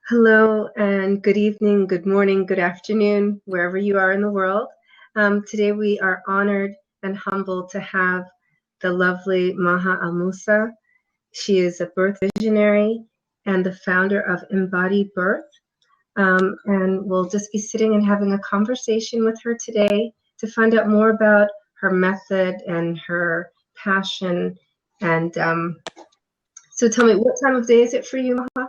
Hello and good evening, good morning, good afternoon, wherever you are in the world. Today we are honored and humbled to have the lovely Maha Al Musa. She is a birth visionary and the founder of EmbodyBirth. And we'll just be sitting and having a conversation with her today to find out more about her method and her passion. And so tell me, what time of day is it for you, Maha?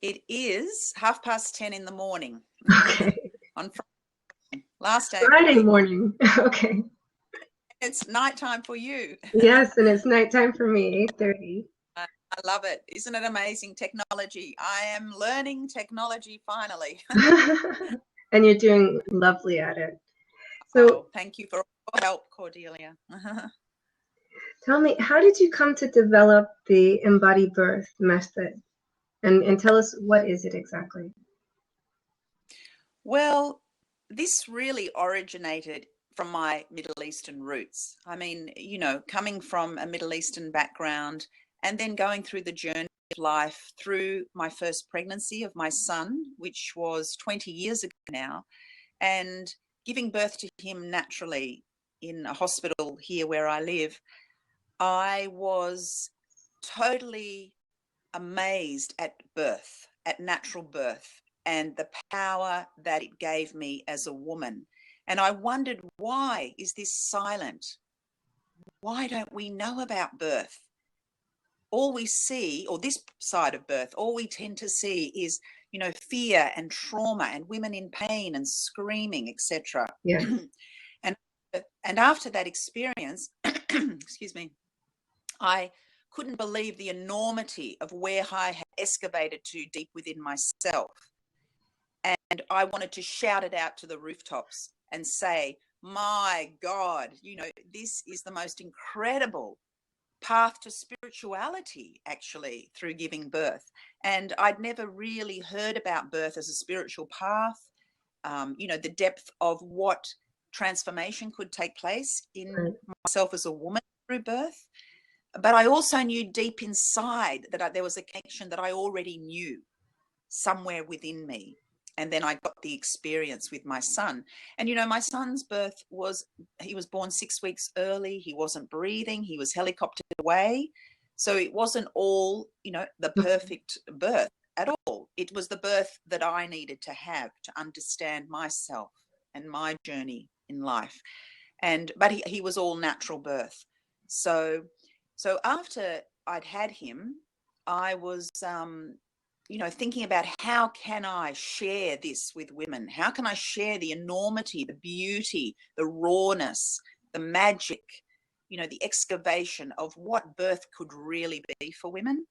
It is 10:30 in the morning. Okay. On Friday, last day. Friday morning. Okay. It's nighttime for you. Yes, and it's nighttime for me, 8:30. I love it. Isn't it amazing? Technology. I am learning technology finally. And you're doing lovely at it. So thank you for all your help, Cordelia. Tell me, how did you come to develop the EmbodyBirth method? And tell us, what is it exactly? Well, this really originated from my Middle Eastern roots. I mean, coming from a Middle Eastern background and then going through the journey of life through my first pregnancy of my son, which was 20 years ago now, and giving birth to him naturally in a hospital here where I live, I was totally amazed at birth, at natural birth, and the power that it gave me as a woman. And I wondered, why is this silent? Why don't we know about birth? All we see, or this side of birth, all we tend to see is, fear and trauma and women in pain and screaming, etc. Yeah. And after that experience, excuse me, I couldn't believe the enormity of where I had excavated to deep within myself. And I wanted to shout it out to the rooftops and say, my God, this is the most incredible path to spirituality, actually, through giving birth. And I'd never really heard about birth as a spiritual path, the depth of what transformation could take place in myself as a woman through birth. But I also knew deep inside that there was a connection that I already knew somewhere within me. And then I got the experience with my son. And, my son's birth he was born 6 weeks early. He wasn't breathing. He was helicoptered away. So it wasn't all, the perfect birth at all. It was the birth that I needed to have to understand myself and my journey in life. But he was all natural birth. So after I'd had him, I was, thinking about how can I share this with women? How can I share the enormity, the beauty, the rawness, the magic, the excavation of what birth could really be for women?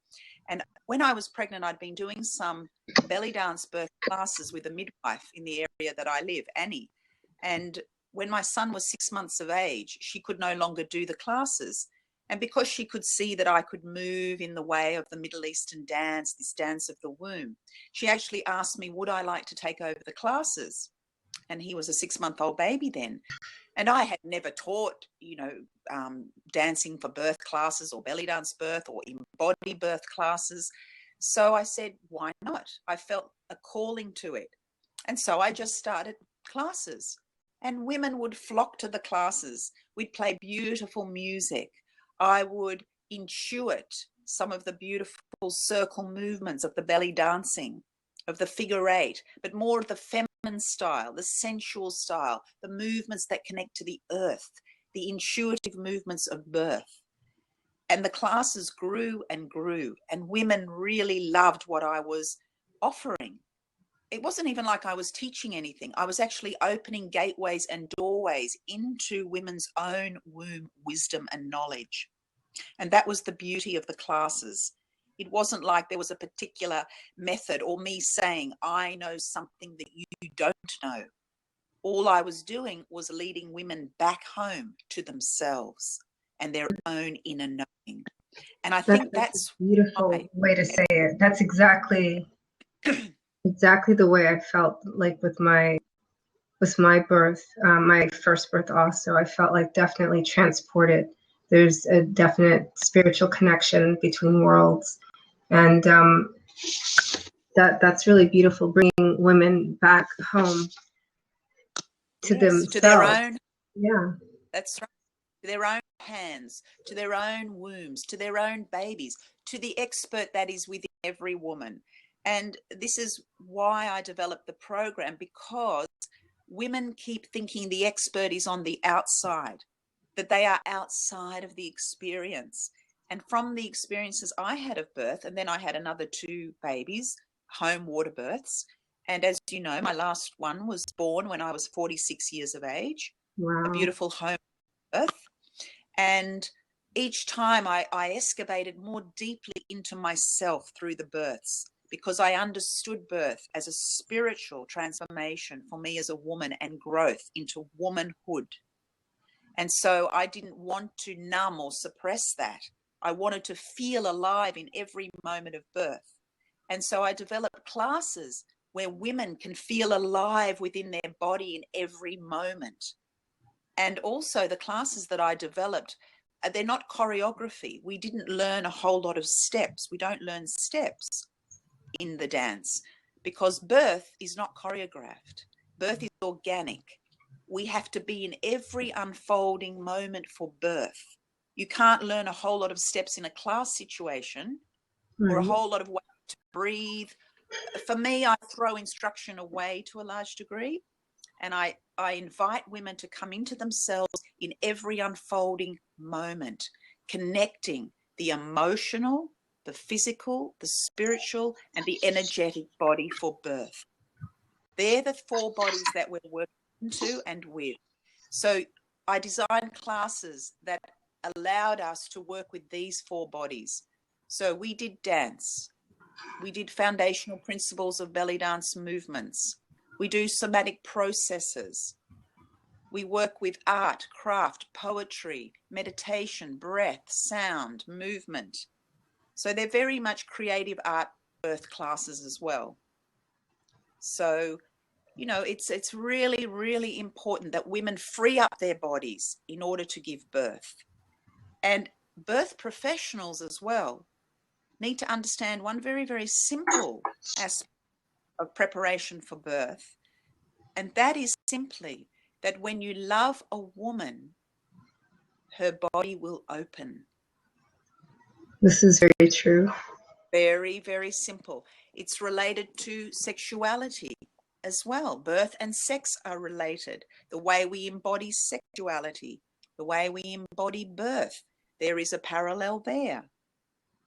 And when I was pregnant, I'd been doing some belly dance birth classes with a midwife in the area that I live, Annie. And when my son was 6 months of age, she could no longer do the classes. And because she could see that I could move in the way of the Middle Eastern dance, this dance of the womb, she actually asked me, would I like to take over the classes? And he was a 6-month-old baby then. And I had never taught, dancing for birth classes or belly dance birth or embody birth classes. So I said, why not? I felt a calling to it. And so I just started classes. And women would flock to the classes. We'd play beautiful music. I would intuit some of the beautiful circle movements of the belly dancing, of the figure eight, but more of the feminine style, the sensual style, the movements that connect to the earth, the intuitive movements of birth. And the classes grew and grew, and women really loved what I was offering. It wasn't even like I was teaching anything. I was actually opening gateways and doorways into women's own womb wisdom and knowledge. And that was the beauty of the classes. It wasn't like there was a particular method or me saying, I know something that you don't know. All I was doing was leading women back home to themselves and their own inner knowing. And I think that's a beautiful way to say it. That's exactly the way I felt like with my birth, my first birth also. I felt like definitely transported. There's a definite spiritual connection between worlds. And that's really beautiful, bringing women back home to Yes, to their themselves. own. Yeah. That's right. To their own hands, to their own wombs, to their own babies, to the expert that is within every woman. And this is why I developed the program, because women keep thinking the expert is on the outside, that they are outside of the experience. And from the experiences I had of birth, and then I had another 2 babies, home water births. And as you know, my last one was born when I was 46 years of age, Wow. a beautiful home birth. And each time I excavated more deeply into myself through the births, because I understood birth as a spiritual transformation for me as a woman and growth into womanhood. And so I didn't want to numb or suppress that. I wanted to feel alive in every moment of birth. And so I developed classes where women can feel alive within their body in every moment. And also the classes that I developed, they're not choreography. We didn't learn a whole lot of steps. We don't learn steps in the dance, because birth is not choreographed. Birth is organic. We have to be in every unfolding moment for birth. You can't learn a whole lot of steps in a class situation, or a whole lot of ways to breathe. For me, I throw instruction away to a large degree. And I invite women to come into themselves in every unfolding moment, connecting the emotional, the physical, the spiritual, and the energetic body for birth. They're the 4 bodies that we're working into and with. So I designed classes that allowed us to work with these 4 bodies. So we did dance. We did foundational principles of belly dance movements. We do somatic processes. We work with art, craft, poetry, meditation, breath, sound, movement. So they're very much creative art birth classes as well. So, you know, it's really, really important that women free up their bodies in order to give birth. And birth professionals as well need to understand one very, very simple aspect of preparation for birth. And that is simply that when you love a woman, her body will open. This is very true. Very, very simple. It's related to sexuality as well. Birth and sex are related. The way we embody sexuality, the way we embody birth, there is a parallel there.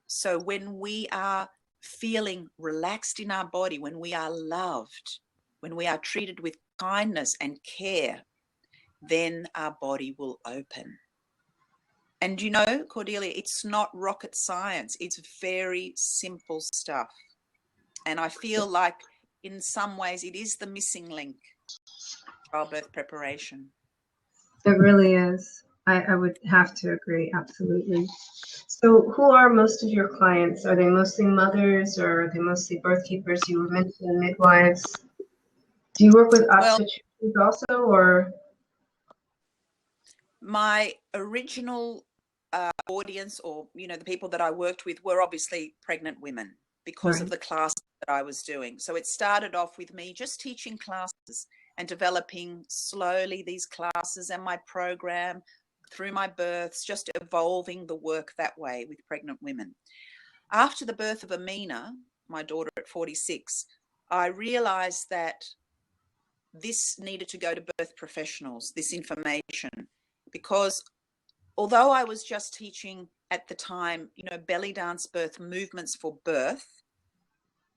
So when we are feeling relaxed in our body, when we are loved, when we are treated with kindness and care, then our body will open. And you know, Cordelia, it's not rocket science. It's very simple stuff. And I feel like in some ways it is the missing link, childbirth preparation. It really is. I would have to agree, absolutely. So who are most of your clients? Are they mostly mothers, or are they mostly birth keepers? You were mentioning midwives. Do you work with obstetricians also, or? My original audience, or, you know, the people that I worked with were obviously pregnant women because of the class that I was doing. So it started off with me just teaching classes and developing slowly these classes and my program through my births, just evolving the work that way with pregnant women. After the birth of Amina, my daughter at 46, I realized that this needed to go to birth professionals, this information, because although I was just teaching at the time, you know, belly dance birth movements for birth,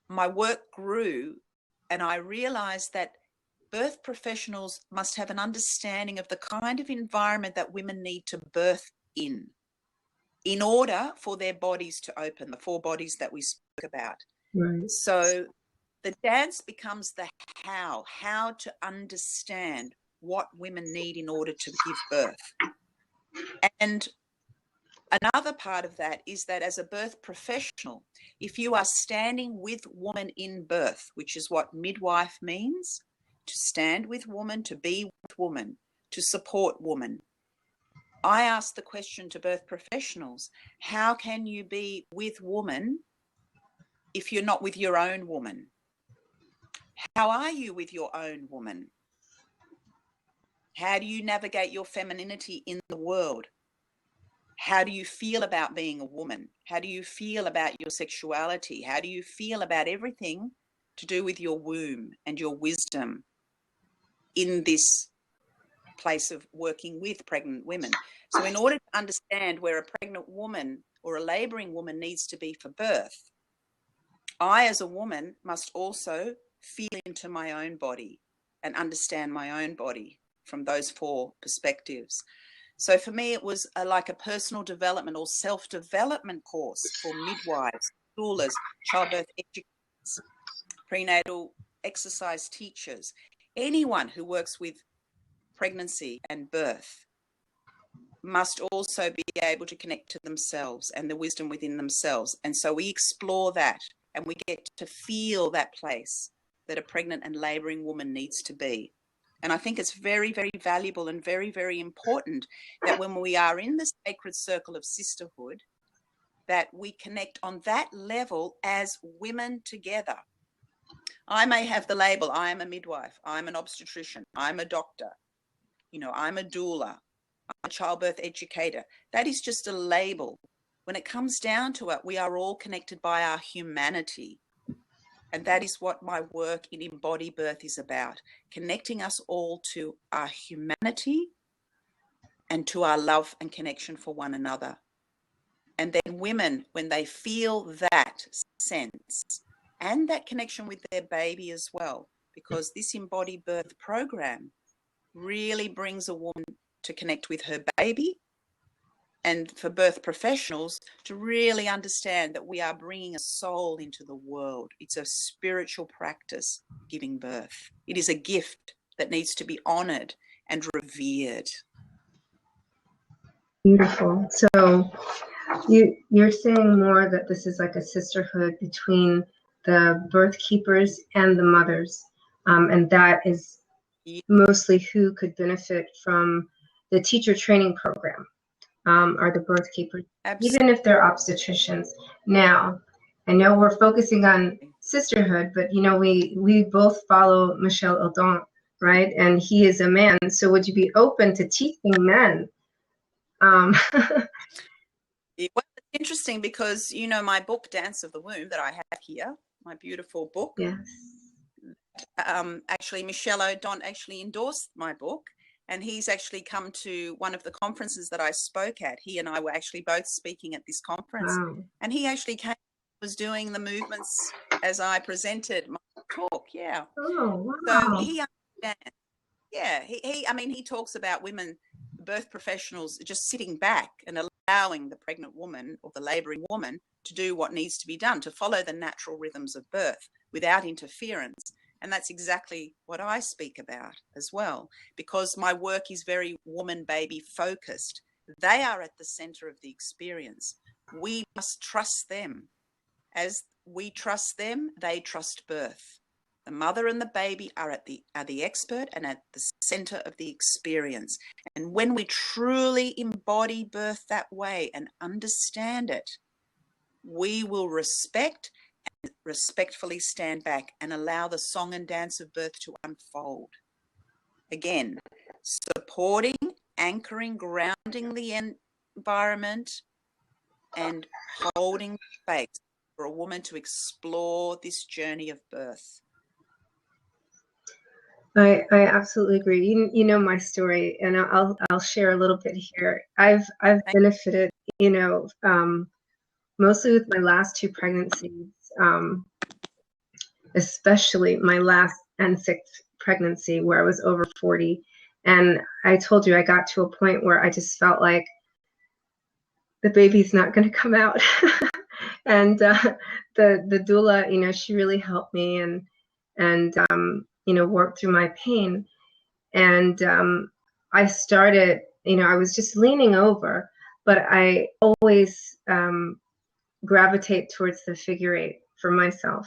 my work grew and I realized that birth professionals must have an understanding of the kind of environment that women need to birth in order for their bodies to open, the 4 bodies that we spoke about. Right. So the dance becomes the how to understand what women need in order to give birth. And another part of that is that as a birth professional, if you are standing with woman in birth, which is what midwife means, to stand with woman, to be with woman, to support woman, I ask the question to birth professionals, how can you be with woman if you're not with your own woman? How are you with your own woman? How do you navigate your femininity in the world? How do you feel about being a woman? How do you feel about your sexuality? How do you feel about everything to do with your womb and your wisdom in this place of working with pregnant women? So in order to understand where a pregnant woman or a laboring woman needs to be for birth, I as a woman must also feel into my own body and understand my own body from those four perspectives. So for me, it was like a personal development or self-development course for midwives, doulas, childbirth educators, prenatal exercise teachers, anyone who works with pregnancy and birth must also be able to connect to themselves and the wisdom within themselves. And so we explore that and we get to feel that place that a pregnant and laboring woman needs to be. And I think it's very, very valuable and very, very important that when we are in the sacred circle of sisterhood, that we connect on that level as women together. I may have the label, I am a midwife, I'm an obstetrician, I'm a doctor, you know, I'm a doula, I'm a childbirth educator. That is just a label. When it comes down to it, we are all connected by our humanity. And that is what my work in EmbodyBirth is about, connecting us all to our humanity and to our love and connection for one another. And then women, when they feel that sense and that connection with their baby as well, because this EmbodyBirth program really brings a woman to connect with her baby, and for birth professionals to really understand that we are bringing a soul into the world. It's a spiritual practice, giving birth. It is a gift that needs to be honored and revered. Beautiful. So you're saying more that this is like a sisterhood between the birth keepers and the mothers, and that is mostly who could benefit from the teacher training program. Are the birth keepers, even if they're obstetricians. Now, I know we're focusing on sisterhood, but you know, we both follow Michel Audin, right? And he is a man. So would you be open to teaching men? Well, it's interesting because, you know, my book, Dance of the Womb, that I have here, my beautiful book. Yes. Actually, Michel Audin actually endorsed my book. And he's actually come to one of the conferences that I spoke at. He and I were actually both speaking at this conference. Wow. And he actually was doing the movements as I presented my talk. Yeah. Oh, wow. So he understands. Yeah. He talks about women, birth professionals, just sitting back and allowing the pregnant woman or the laboring woman to do what needs to be done, to follow the natural rhythms of birth without interference. And that's exactly what I speak about as well, because my work is very woman-baby focused. They are at the center of the experience. We must trust them. As we trust them, they trust birth. The mother and the baby are the expert and at the center of the experience. And when we truly embody birth that way and understand it, we will respectfully stand back and allow the song and dance of birth to unfold. Again, supporting, anchoring, grounding the environment and holding space for a woman to explore this journey of birth. I absolutely agree. You know my story, and I'll share a little bit here. I've benefited, you know, mostly with my last two pregnancies, especially my last and sixth pregnancy where I was over 40. And I told you I got to a point where I just felt like the baby's not going to come out. And the doula, you know, she really helped me and you know, worked through my pain. And I started, you know, I was just leaning over, but I always gravitate towards the figure eight for myself.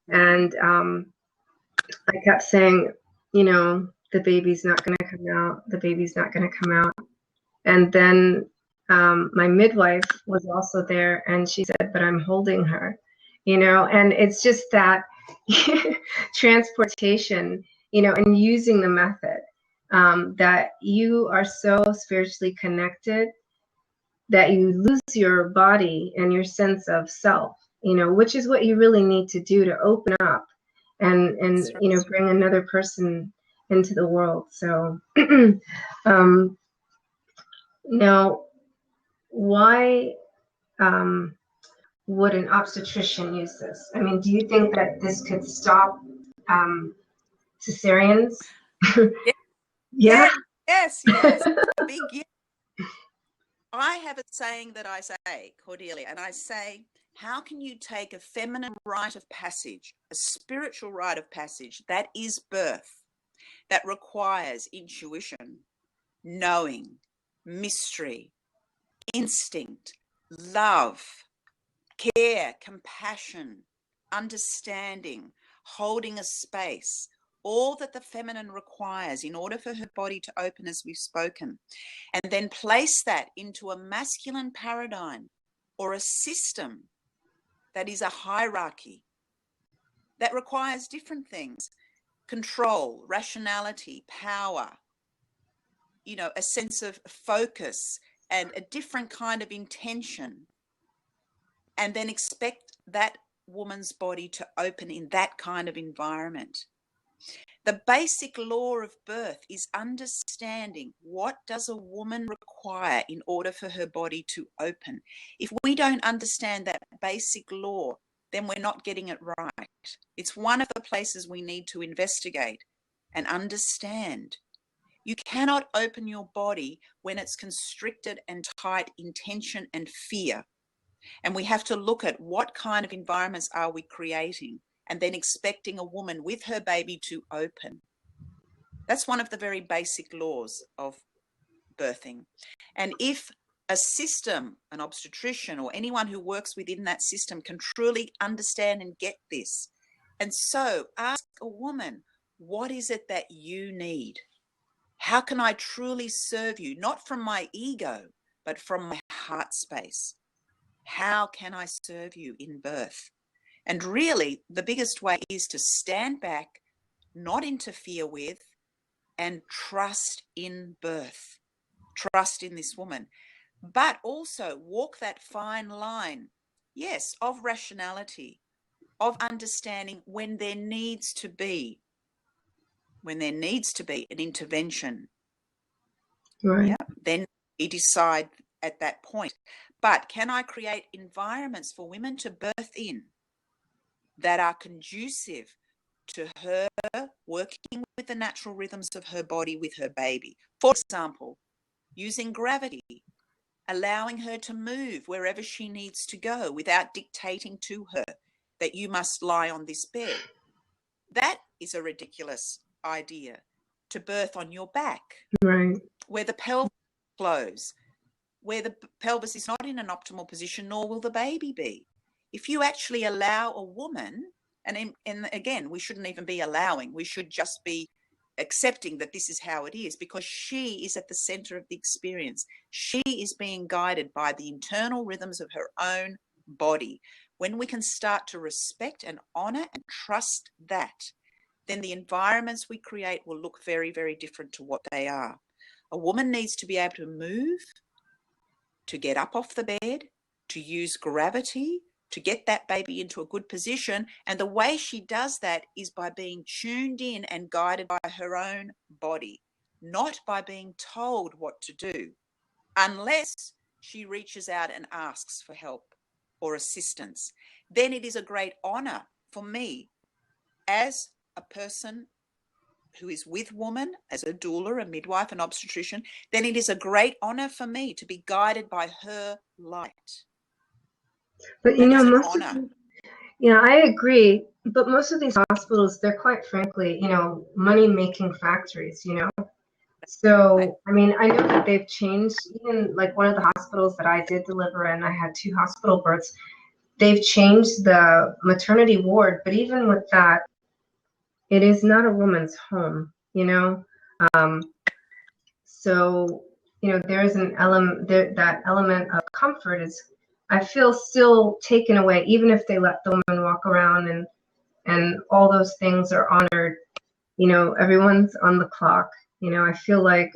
And I kept saying, you know, the baby's not going to come out. The baby's not going to come out. And then my midwife was also there, and she said, but I'm holding her. and it's just that transportation, and using the method, that you are so spiritually connected that you lose your body and your sense of self, which is what you really need to do to open up and bring another person into the world. So now, why would an obstetrician use this? I mean, do you think that this could stop cesareans? Yeah. Yeah. Yes. Big yes. I have a saying that I say, Cordelia, and I say, how can you take a feminine rite of passage, a spiritual rite of passage that is birth, that requires intuition, knowing, mystery, instinct, love, care, compassion, understanding, holding a space, all that the feminine requires in order for her body to open, as we've spoken, and then place that into a masculine paradigm or a system that is a hierarchy that requires different things: control, rationality, power, a sense of focus and a different kind of intention, and then expect that woman's body to open in that kind of environment. The basic law of birth is understanding what does a woman require in order for her body to open. If we don't understand that basic law, then we're not getting it right. It's one of the places we need to investigate and understand. You cannot open your body when it's constricted and tight in tension and fear. And we have to look at what kind of environments are we creating, and then expecting a woman with her baby to open. That's one of the very basic laws of birthing. And if a system, an obstetrician or anyone who works within that system can truly understand and get this, and so ask a woman, what is it that you need? How can I truly serve you? Not from my ego, but from my heart space. How can I serve you in birth? And really, the biggest way is to stand back, not interfere with, and trust in birth. Trust in this woman. But also walk that fine line, yes, of rationality, of understanding when there needs to be an intervention. Right. Yeah, then we decide at that point. But can I create environments for women to birth in that are conducive to her working with the natural rhythms of her body with her baby? For example, using gravity, allowing her to move wherever she needs to go without dictating to her that you must lie on this bed. That is a ridiculous idea, to birth on your back, right, where the pelvis flows, where the pelvis is not in an optimal position, nor will the baby be. If you actually allow a woman, and again, we shouldn't even be allowing, we should just be accepting that this is how it is, because she is at the center of the experience. She is being guided by the internal rhythms of her own body. When we can start to respect and honor and trust that, then the environments we create will look very, very different to what they are. A woman needs to be able to move, to get up off the bed, to use gravity, to get that baby into a good position. And the way she does that is by being tuned in and guided by her own body, not by being told what to do, unless she reaches out and asks for help or assistance. Then it is a great honor for me as a person who is with woman, as a doula, a midwife, an obstetrician, then it is a great honor for me to be guided by her light. But I agree. But most of these hospitals, they're quite frankly, money-making factories, So, I mean, I know that they've changed, even like one of the hospitals that I did deliver in, I had 2 hospital births. They've changed the maternity ward, but even with that, it is not a woman's home, So, there is an element, that element of comfort is I feel still taken away, even if they let the woman walk around and all those things are honored. You know, everyone's on the clock. You know, I feel like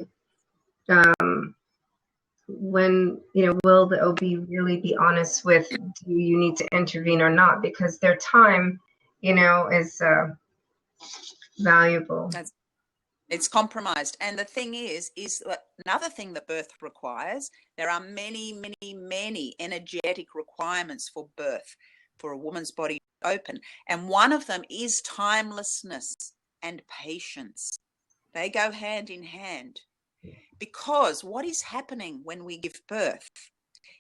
when, you know, will the OB really be honest with, do you need to intervene or not? Because their time, you know, is valuable. It's compromised. And the thing is another thing that birth requires, there are many, many, many energetic requirements for birth, for a woman's body to open. And one of them is timelessness and patience. They go hand in hand. Because what is happening when we give birth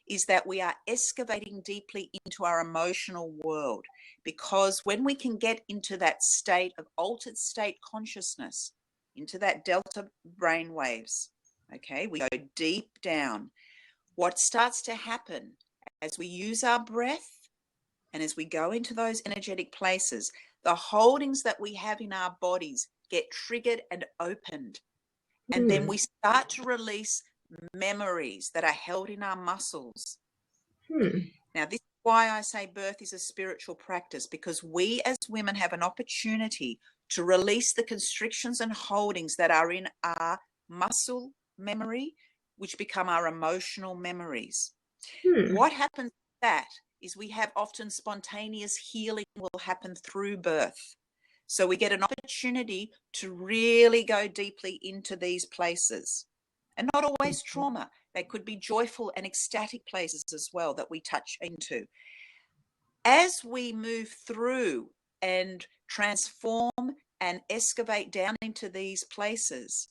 is that we are excavating deeply into our emotional world. Because when we can get into that state of altered state consciousness, into that delta brain waves, okay, we go deep down. What starts to happen as we use our breath and as we go into those energetic places, the holdings that we have in our bodies get triggered and opened. And then we start to release memories that are held in our muscles. Now, this is why I say birth is a spiritual practice, because we as women have an opportunity to release the constrictions and holdings that are in our muscle memory, which become our emotional memories. What happens with that is we have often spontaneous healing will happen through birth. So we get an opportunity to really go deeply into these places, and not always trauma. They could be joyful and ecstatic places as well that we touch into. As we move through and transform and excavate down into these places,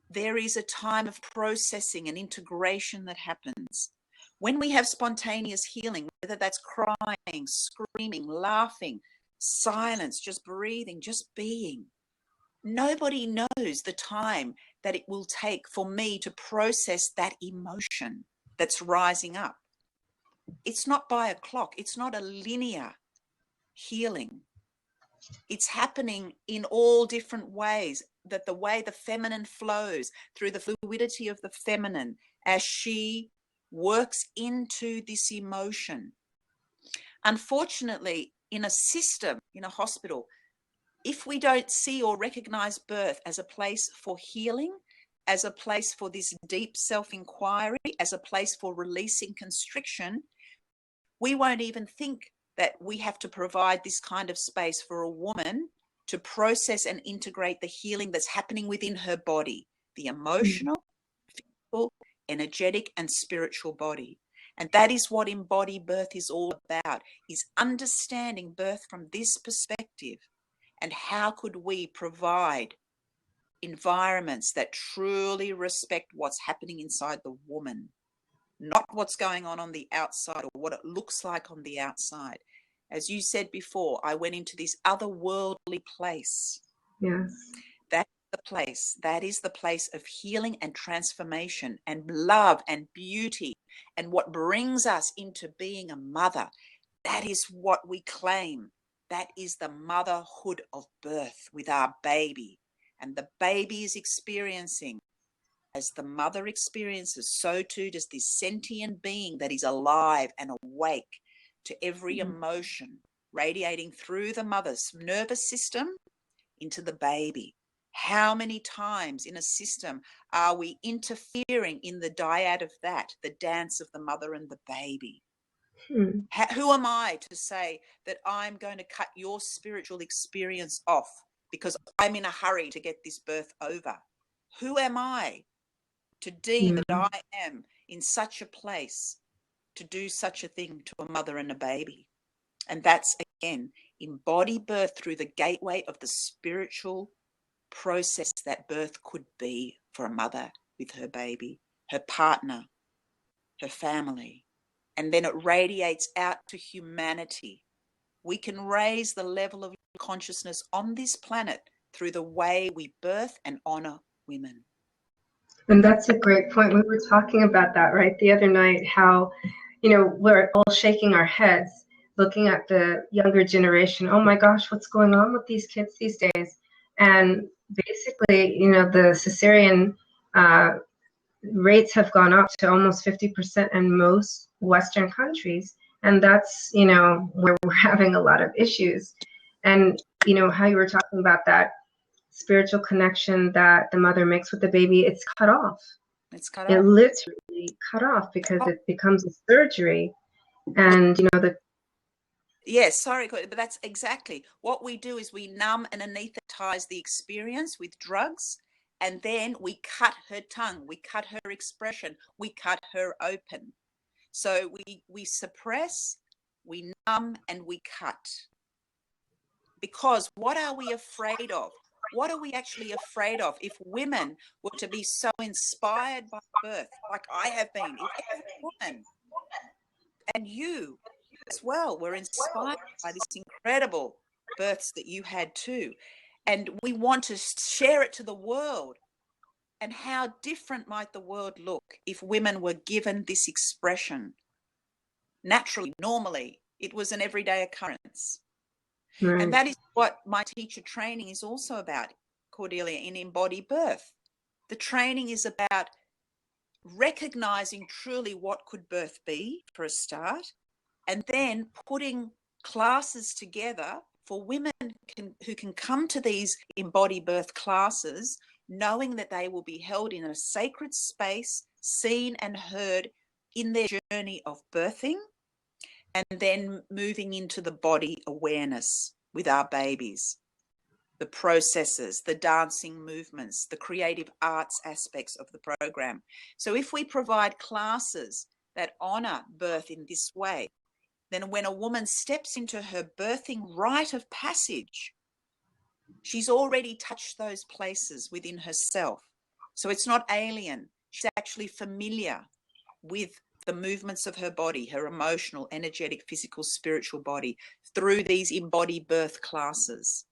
there is a time of processing and integration that happens. When we have spontaneous healing, whether that's crying, screaming, laughing, silence, just breathing, just being, nobody knows the time that it will take for me to process that emotion that's rising up. It's not by a clock. It's not a linear healing. It's happening in all different ways, that the way the feminine flows through the fluidity of the feminine as she works into this emotion. Unfortunately, in a system, in a hospital, if we don't see or recognize birth as a place for healing, as a place for this deep self-inquiry, as a place for releasing constriction, we won't even think that we have to provide this kind of space for a woman to process and integrate the healing that's happening within her body, the emotional, physical, energetic, and spiritual body. And that is what EmbodyBirth is all about, is understanding birth from this perspective. And how could we provide environments that truly respect what's happening inside the woman, not what's going on the outside or what it looks like on the outside. As you said before, I went into this otherworldly place. Yes. That's the place. That is the place of healing and transformation and love and beauty and what brings us into being a mother. That is what we claim. That is the motherhood of birth with our baby. And the baby is experiencing, as the mother experiences, so too does this sentient being that is alive and awake to every emotion, radiating through the mother's nervous system into the baby. How many times in a system are we interfering in the dyad of that, the dance of the mother and the baby? Who am I to say that I'm going to cut your spiritual experience off because I'm in a hurry to get this birth over? Who am I to deem that I am in such a place to do such a thing to a mother and a baby? And that's, again, embody birth through the gateway of the spiritual process that birth could be for a mother with her baby, her partner, her family. And then it radiates out to humanity. We can raise the level of consciousness on this planet through the way we birth and honor women. And that's a great point. We were talking about that, right, the other night, how, you know, we're all shaking our heads, looking at the younger generation. Oh my gosh, what's going on with these kids these days? And basically, you know, the cesarean rates have gone up to almost 50% in most Western countries. And that's, where we're having a lot of issues. And, how you were talking about that spiritual connection that the mother makes with the baby, it's cut off. It's cut It off. literally cut off because it becomes a surgery. And, Yes, sorry, but that's exactly what we do is we numb and anesthetize the experience with drugs, and then we cut her tongue, we cut her expression, we cut her open. So we suppress, we numb, and we cut. Because what are we afraid of? What are we actually afraid of if women were to be so inspired by birth, like I have been? If every woman and you as well were inspired by this incredible births that you had too, and we want to share it to the world, and how different might the world look if women were given this expression naturally, normally? It was an everyday occurrence. right. And that is what my teacher training is also about, Cordelia, in EmbodyBirth. The training is about recognizing truly what could birth be for a start, and then putting classes together for women who can come to these EmbodyBirth classes knowing that they will be held in a sacred space, seen and heard in their journey of birthing, and then moving into the body awareness with our babies, the processes, the dancing movements, the creative arts aspects of the program. So if we provide classes that honor birth in this way, then when a woman steps into her birthing rite of passage, she's already touched those places within herself. So it's not alien. She's actually familiar with the movements of her body, her emotional, energetic, physical, spiritual body, through these EmbodyBirth classes.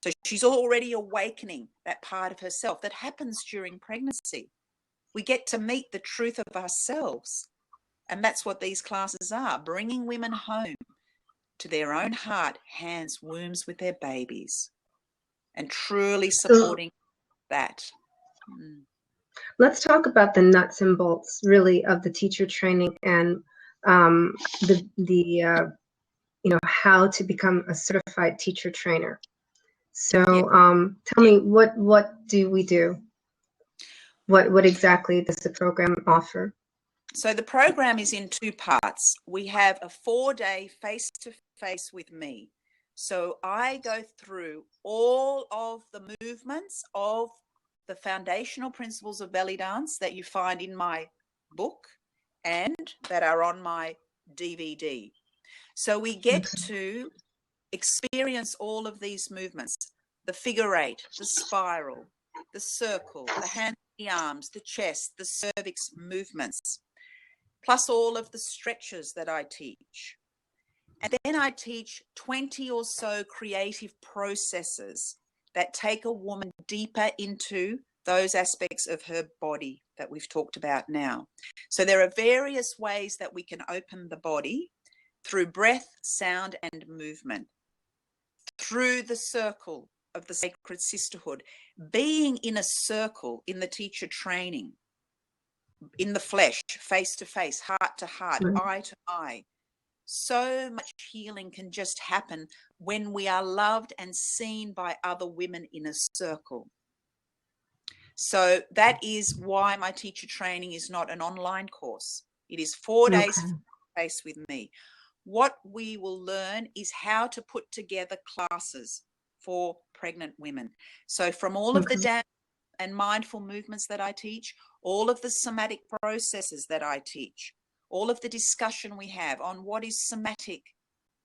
So she's already awakening that part of herself that happens during pregnancy. We get to meet the truth of ourselves. And that's what these classes are, bringing women home to their own heart, hands, wombs with their babies, and truly supporting that. Let's talk about the nuts and bolts, really, of the teacher training and how to become a certified teacher trainer. So, tell me, what do we do? What exactly does the program offer? So the program is in two parts. We have a 4-day face-to-face with me. So I go through all of the movements of the foundational principles of belly dance that you find in my book and that are on my DVD. So we get to experience all of these movements: the figure eight, the spiral, the circle, the hands, the arms, the chest, the cervix movements, plus all of the stretches that I teach. And then I teach 20 or so creative processes that take a woman deeper into those aspects of her body that we've talked about now. So there are various ways that we can open the body through breath, sound, and movement, through the circle of the sacred sisterhood, being in a circle in the teacher training, in the flesh, face to face, heart to heart, eye to eye. So much healing can just happen when we are loved and seen by other women in a circle. So that is why my teacher training is not an online course. It is 4 days face with me. What we will learn is how to put together classes for pregnant women. So from all of the dance and mindful movements that I teach, all of the somatic processes that I teach, all of the discussion we have on what is somatic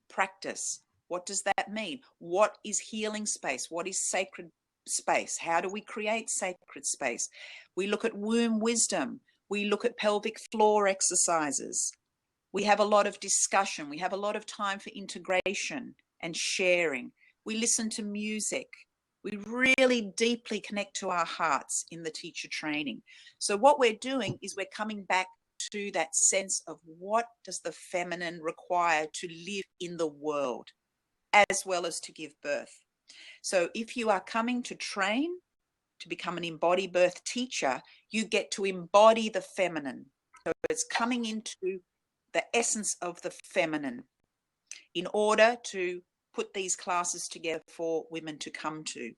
practice, what does that mean? What is healing space? What is sacred space? How do we create sacred space? We look at womb wisdom. We look at pelvic floor exercises. We have a lot of discussion. We have a lot of time for integration and sharing. We listen to music. We really deeply connect to our hearts in the teacher training. So what we're doing is we're coming back to that sense of what does the feminine require to live in the world, as well as to give birth. So if you are coming to train, to become an EmbodyBirth teacher, you get to embody the feminine. So it's coming into the essence of the feminine in order to put these classes together for women to come to.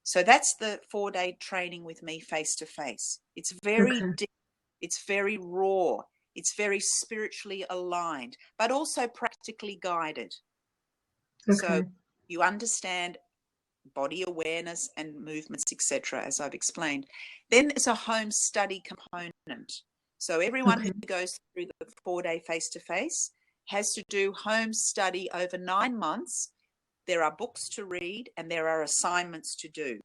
So that's the 4-day training with me face to face. It's very deep, it's very raw, it's very spiritually aligned, but also practically guided. So you understand body awareness and movements, etc., as I've explained. Then there's a home study component. So everyone who goes through the 4-day face-to-face has to do home study over 9 months. There are books to read and there are assignments to do.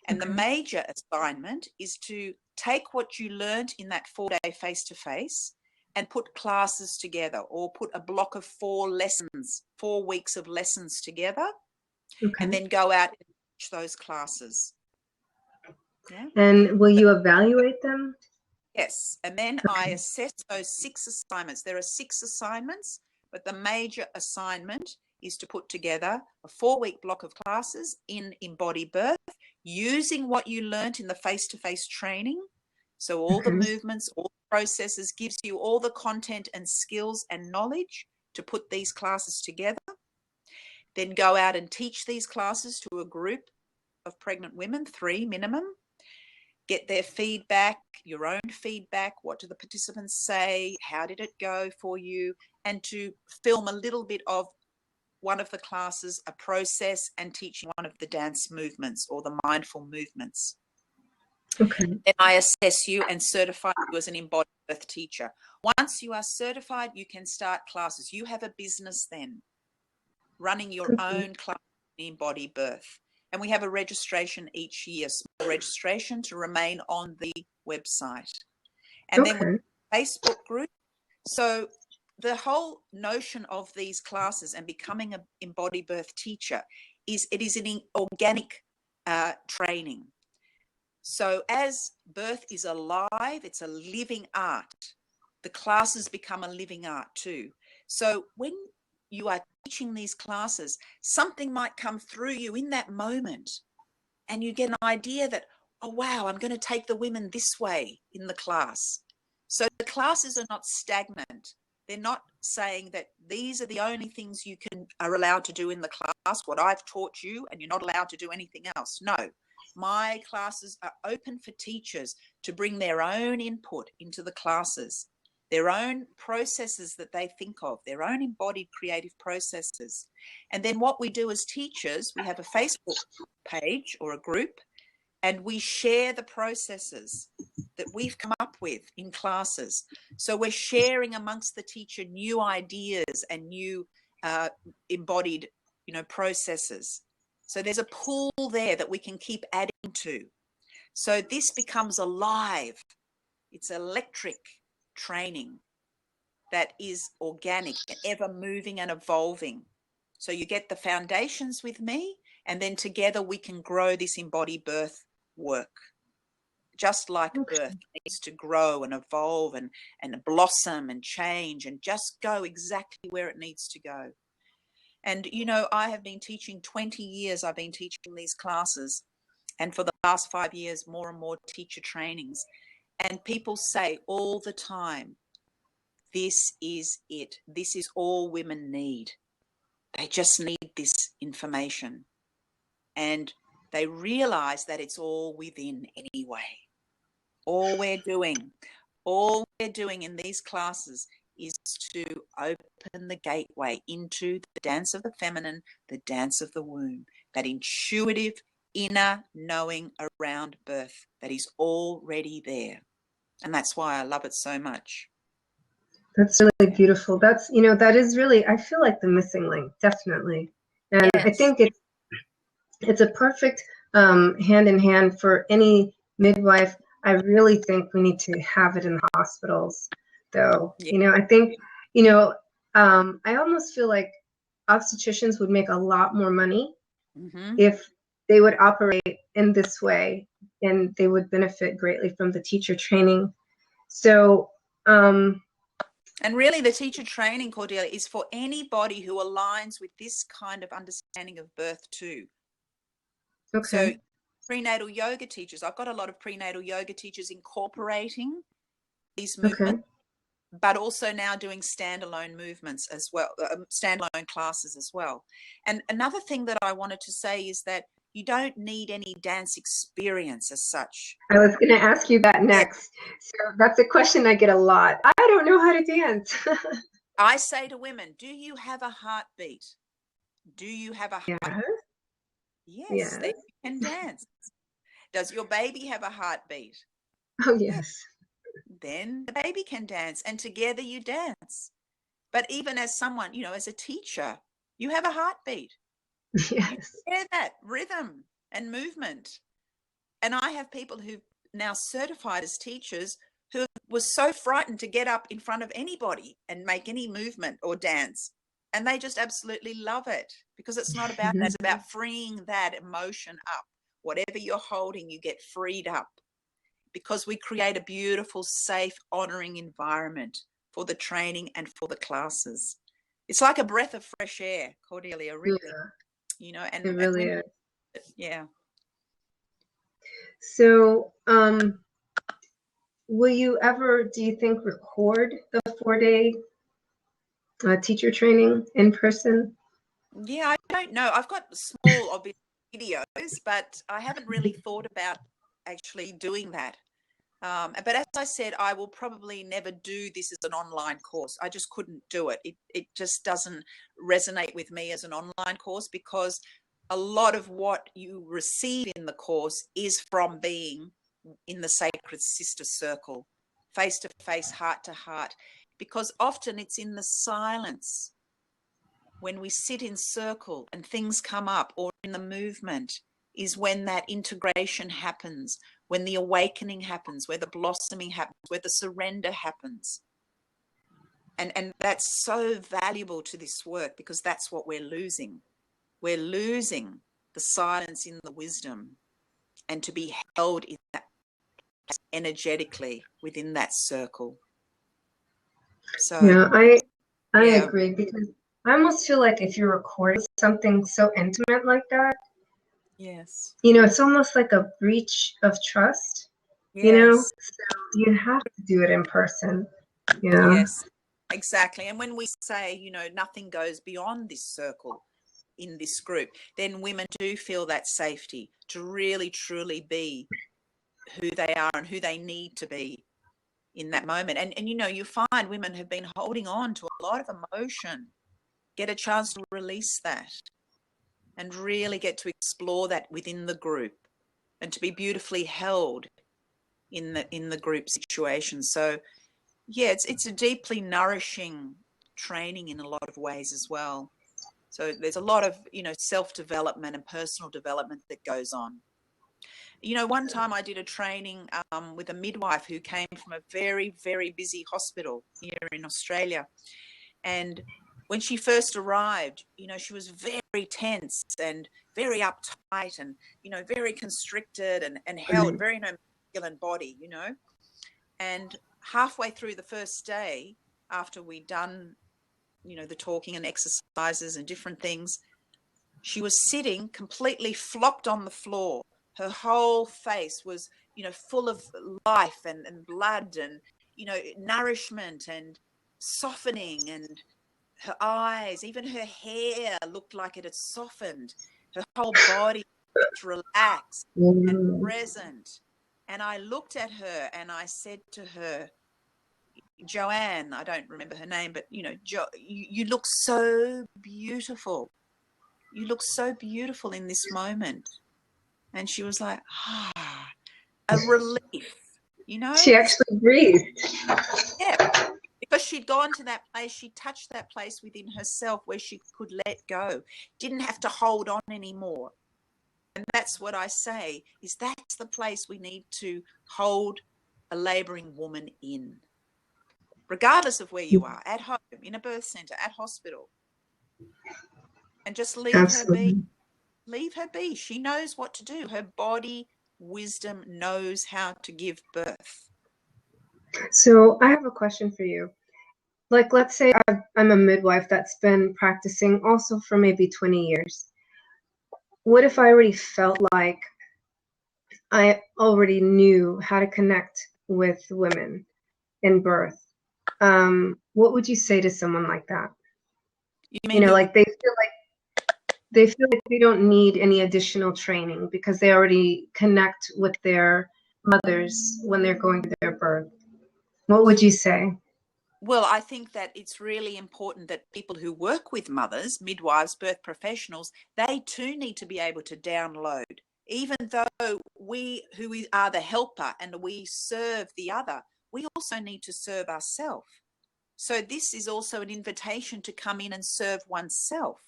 And the major assignment is to take what you learned in that 4-day face-to-face and put classes together, or put a block of 4 lessons, 4 weeks of lessons together, and then go out and teach those classes. Yeah. And will you evaluate them? Yes. And then I assess those 6 assignments. There are 6 assignments, but the major assignment is to put together a 4-week block of classes in EmbodyBirth using what you learned in the face-to-face training. So all the movements, all the processes, gives you all the content and skills and knowledge to put these classes together. Then go out and teach these classes to a group of pregnant women, 3 minimum. Get their feedback, your own feedback. What do the participants say? How did it go for you? And to film a little bit of one of the classes, a process, and teaching one of the dance movements or the mindful movements. Then I assess you and certify you as an EmbodyBirth teacher. Once you are certified, you can start classes. You have a business then, running your own class in EmbodyBirth. And we have a registration each year, small registration to remain on the website. And then we have a Facebook group. So the whole notion of these classes and becoming an EmbodyBirth teacher is it is an organic training. So as birth is alive, it's a living art. The classes become a living art too. So when you are teaching these classes, something might come through you in that moment and you get an idea that, oh, wow, I'm going to take the women this way in the class. So the classes are not stagnant. They're not saying that these are the only things you are allowed to do in the class, what I've taught you, and you're not allowed to do anything else. No, my classes are open for teachers to bring their own input into the classes, their own processes that they think of, their own embodied creative processes. And then what we do as teachers, we have a Facebook page or a group, and we share the processes that we've come up with in classes. So we're sharing amongst the teacher new ideas and new embodied, processes. So there's a pool there that we can keep adding to. So this becomes alive. It's electric training that is organic and ever moving and evolving. So you get the foundations with me, and then together we can grow this EmbodyBirth work. Just like birth needs to grow and evolve and blossom and change and just go exactly where it needs to go. And, I have been teaching 20 years. I've been teaching these classes. And for the last 5 years, more and more teacher trainings. And people say all the time, this is it. This is all women need. They just need this information. And they realize that it's all within anyway. All we're doing in these classes is to open the gateway into the dance of the feminine, the dance of the womb, that intuitive inner knowing around birth that is already there. And that's why I love it so much. That's really beautiful. That's, that is really, I feel like the missing link, definitely. And yes. I think it's a perfect hand in hand for any midwife. I really think we need to have it in the hospitals, though. Yeah. I think, I almost feel like obstetricians would make a lot more money if they would operate in this way, and they would benefit greatly from the teacher training. So, and really the teacher training, Cordelia, is for anybody who aligns with this kind of understanding of birth too. Okay. So prenatal yoga teachers. I've got a lot of prenatal yoga teachers incorporating these Okay. movements, but also now doing standalone movements as well, standalone classes as well. And another thing that I wanted to say is that you don't need any dance experience as such. I was going to ask you that next. So that's a question I get a lot. I don't know how to dance. I say to women, do you have a heartbeat? Do you have a heartbeat? Yes. Yes, then you can dance. Does your baby have a heartbeat? Oh, yes. Then the baby can dance, and together you dance. But even as someone, as a teacher, you have a heartbeat. Yes. You hear that rhythm and movement. And I have people who've now certified as teachers who was so frightened to get up in front of anybody and make any movement or dance. And they just absolutely love it, because it's not about that. It's about freeing that emotion up. Whatever you're holding, you get freed up, because we create a beautiful, safe, honoring environment for the training and for the classes. It's like a breath of fresh air, Cordelia, really. Yeah. And it really is. Yeah. So, will you ever, do you think, record the 4-day teacher training in person? Yeah, I don't know. I've got small, obvious videos, but I haven't really thought about actually doing that. But as I said, I will probably never do this as an online course. I just couldn't do it. It just doesn't resonate with me as an online course, because a lot of what you receive in the course is from being in the sacred sister circle, face to face, heart to heart, because often it's in the silence when we sit in circle and things come up, or in the movement, is when that integration happens, when the awakening happens, where the blossoming happens, where the surrender happens. And that's so valuable to this work, because that's what we're losing. We're losing the silence in the wisdom, and to be held in that energetically within that circle. So yeah, I agree, because I almost feel like if you're recording something so intimate like that, yes, it's almost like a breach of trust. yes. So you have to do it in person. Yes, exactly. And when we say, nothing goes beyond this circle in this group, then women do feel that safety to really, truly be who they are and who they need to be in that moment. And you find women have been holding on to a lot of emotion, get a chance to release that and really get to explore that within the group, and to be beautifully held in the group situation. So yeah, it's a deeply nourishing training in a lot of ways as well. So there's a lot of, self-development and personal development that goes on. One time I did a training with a midwife who came from a very, very busy hospital here in Australia. And when she first arrived, she was very tense and very uptight and, very constricted and held, very no masculine body, And halfway through the first day, after we'd done, the talking and exercises and different things, she was sitting completely flopped on the floor. Her whole face was, full of life and blood and, nourishment and softening, and her eyes, even her hair looked like it had softened. Her whole body was relaxed and present. And I looked at her and I said to her, Joanne, I don't remember her name, but, you look so beautiful. You look so beautiful in this moment. And she was like, a relief, She actually breathed. Yeah, because she'd gone to that place, she touched that place within herself where she could let go, didn't have to hold on anymore. And that's what I say, is that's the place we need to hold a labouring woman in, regardless of where you are, at home, in a birth centre, at hospital. And just leave her be. Leave her be. She knows what to do. Her body wisdom knows how to give birth. So I have a question for you. Like, let's say I'm a midwife that's been practicing also for maybe 20 years. What if I already felt like I already knew how to connect with women in birth, what would you say to someone like that? You mean Like they feel like they don't need any additional training because they already connect with their mothers when they're going through their birth. What would you say? Well, I think that it's really important that people who work with mothers, midwives, birth professionals, they too need to be able to download. Even though we who are the helper and we serve the other, we also need to serve ourselves. So this is also an invitation to come in and serve oneself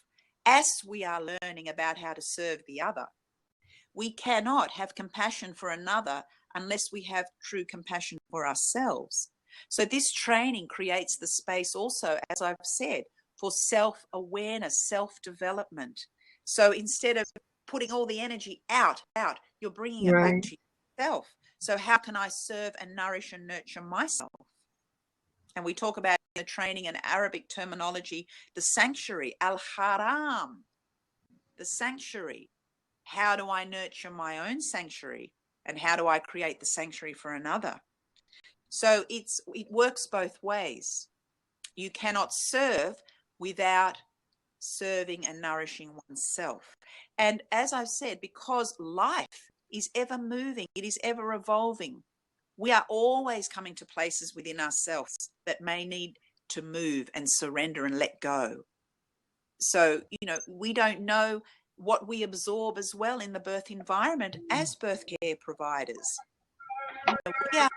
as we are learning about how to serve the other. We cannot have compassion for another unless we have true compassion for ourselves. So this training creates the space also, as I've said, for self-awareness, self-development. So instead of putting all the energy out, you're bringing it back to yourself. So how can I serve and nourish and nurture myself? And we talk about in the training in Arabic terminology, the sanctuary, al-haram, the sanctuary. How do I nurture my own sanctuary? And how do I create the sanctuary for another? So it works both ways. You cannot serve without serving and nourishing oneself. And as I've said, because life is ever moving, it is ever evolving, we are always coming to places within ourselves that may need to move and surrender and let go. So, we don't know what we absorb as well in the birth environment as birth care providers. We are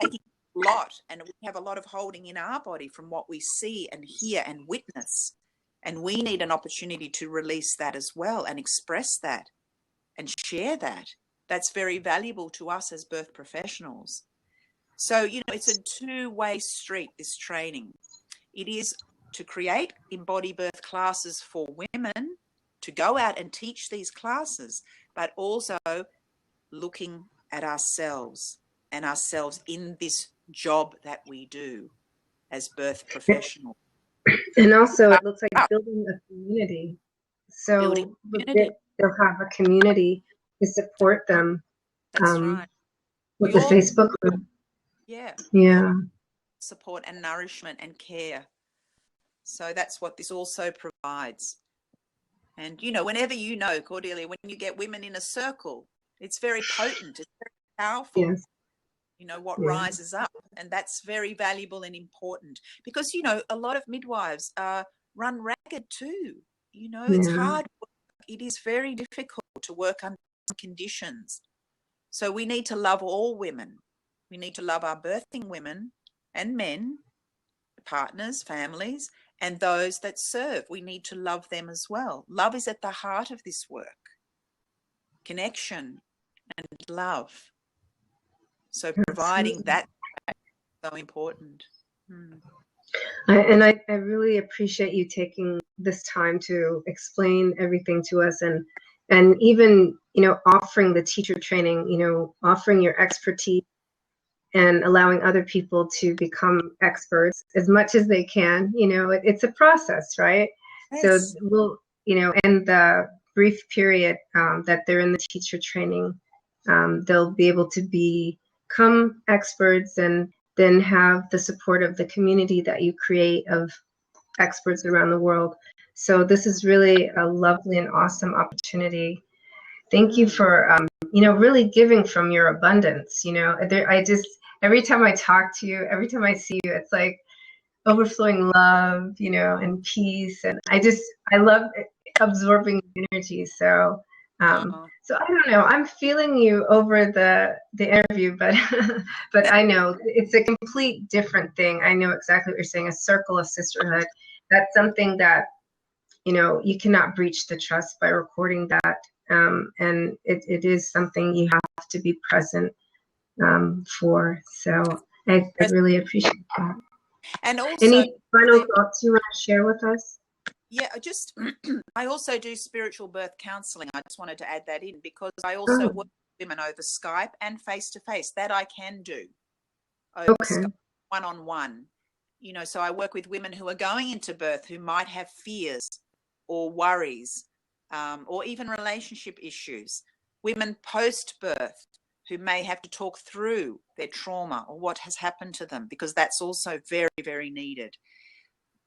taking a lot, and we have a lot of holding in our body from what we see and hear and witness. And we need an opportunity to release that as well and express that and share that. That's very valuable to us as birth professionals. So, it's a two-way street, this training. It is to create EmbodyBirth classes for women to go out and teach these classes, but also looking at ourselves and ourselves in this job that we do as birth professionals. And also it looks like building a community. So they'll have a community to support them. That's right. With the Facebook group. Yeah. Support and nourishment and care. So that's what this also provides. And, whenever Cordelia, when you get women in a circle, it's very potent. It's very powerful. Yes. What rises up. And that's very valuable and important because, a lot of midwives run ragged too. It's hard work. It is very difficult to work under conditions. So we need to love all women. We need to love our birthing women and men, partners, families, and those that serve. We need to love them as well. Love is at the heart of this work. Connection and love. So providing that is so important. I really appreciate you taking this time to explain everything to us and even, offering the teacher training, offering your expertise and allowing other people to become experts as much as they can. It's a process, right? Yes. So we'll, in the brief period that they're in the teacher training, they'll be able to become experts and then have the support of the community that you create of experts around the world. So this is really a lovely and awesome opportunity. Thank you for, really giving from your abundance. Every time I talk to you, every time I see you, it's like overflowing love, and peace. And I love absorbing energy. So, so I don't know, I'm feeling you over the interview, but, but I know it's a complete different thing. I know exactly what you're saying, a circle of sisterhood. That's something that, you cannot breach the trust by recording that. And it is something you have to be present for. So I really appreciate that. And also, any final thoughts you want to share with us? Yeah, I also do spiritual birth counseling. I just wanted to add that in because I also work with women over Skype and face-to-face. That I can do over Skype, one-on-one. So I work with women who are going into birth who might have fears or worries or even relationship issues women post-birth who may have to talk through their trauma or what has happened to them, because that's also very, very needed.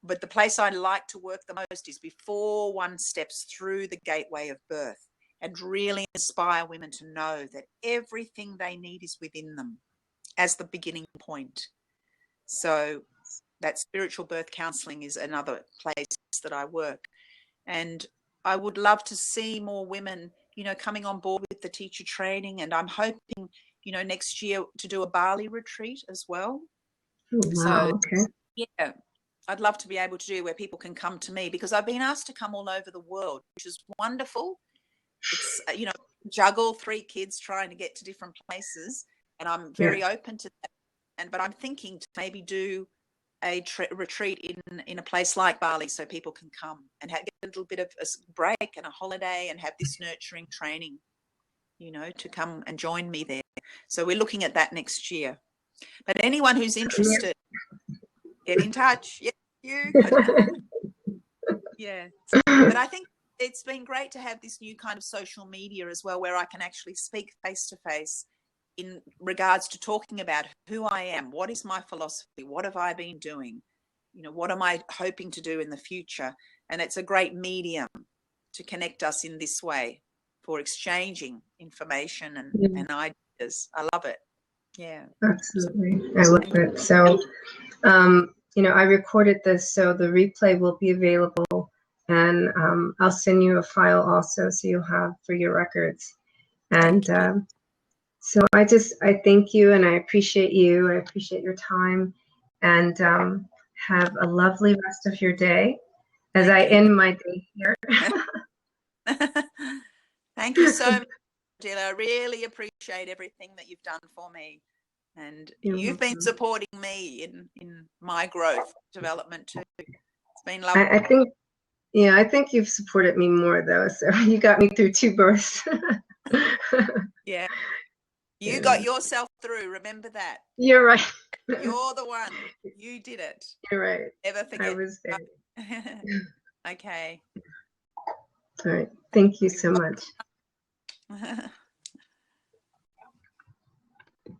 But the place I like to work the most is before one steps through the gateway of birth, and really inspire women to know that everything they need is within them as the beginning point. So that spiritual birth counseling is another place that I work. And I would love to see more women, you know, coming on board with the teacher training. And I'm hoping, you know, next year to do a Bali retreat as well. Oh, wow. So, okay. yeah, I'd love to be able to do where people can come to me, because I've been asked to come all over the world, which is wonderful. It's, you know, juggle 3 kids trying to get to different places, and I'm very open to that. But I'm thinking to maybe do a retreat in a place like Bali, so people can come and get a little bit of a break and a holiday and have this nurturing training, you know, to come and join me there. So we're looking at that next year. But anyone who's interested, get in touch. Yeah, you. Yeah. But I think it's been great to have this new kind of social media as well, where I can actually speak face to face in regards to talking about who I am, what is my philosophy, what have I been doing, you know, what am I hoping to do in the future. And it's a great medium to connect us in this way for exchanging information and ideas. I love it. Yeah. Absolutely. I love it. So, you know, I recorded this, so the replay will be available, and I'll send you a file also, so you'll have for your records. And so I thank you, and I appreciate you. I appreciate your time, and have a lovely rest of your day as I end my day here. Thank you so much, Cordelia. I really appreciate everything that you've done for me. And you've been supporting me in my growth development too. It's been lovely. I think you've supported me more though. So you got me through 2 births. Yeah. You got yourself through. Remember that. You're right. You're the one. You did it. You're right. Never forget. I was there. Okay. All right. Thank you so much.